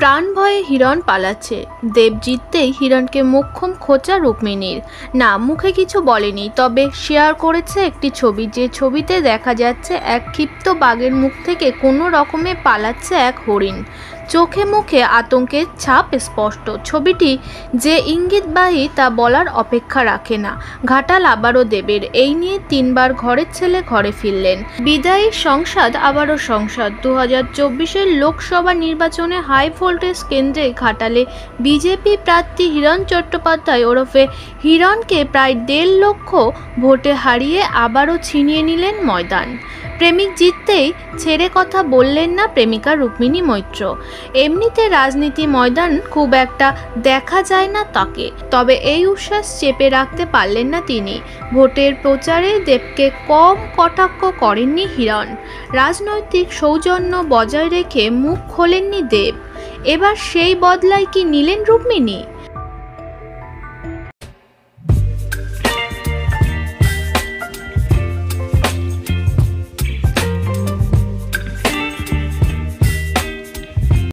প্রাণ ভয়ে হিরণ পালাচ্ছে। দেব জিততেই হিরণকে মোক্ষম খোঁচা রুক্মিণীর। না, মুখে কিছু বলেনি, তবে শেয়ার করেছে একটি ছবি, যে ছবিতে দেখা যাচ্ছে এক ক্ষিপ্ত বাঘের মুখ থেকে কোনো রকমে পালাচ্ছে এক হরিণ। চোখে মুখে আতঙ্কের ছাপ স্পষ্ট। ছবিটি যে ইঙ্গিতবাহী তা বলার অপেক্ষা রাখে না। ঘাটাল আবারও দেবের। এই নিয়ে 3 বার ঘরের ছেলে ঘরে ফিরলেন। বিদায়ী সংসদ আবারও সংসদ। 2024-এর লোকসভা নির্বাচনে হাই ভোল্টেজ কেন্দ্রে ঘাটালে বিজেপি প্রার্থী হিরণ চট্টোপাধ্যায় ওরফে হিরণকে প্রায় 1.5 লক্ষ ভোটে হারিয়ে আবারও ছিনিয়ে নিলেন ময়দান। প্রেমিক জিততেই ছেড়ে কথা বললেন না প্রেমিকা রুক্মিণী মৈত্র। এমনিতে রাজনীতি ময়দান খুব একটা দেখা যায় না তাকে, তবে এই উচ্ছ্বাস চেপে রাখতে পারলেন না তিনি। ভোটের প্রচারে দেবকে কম কটাক্ষ করেননি হিরণ। রাজনৈতিক সৌজন্য বজায় রেখে মুখ খোলেননি দেব। এবার সেই বদলায় কি নিলেন রুক্মিণী?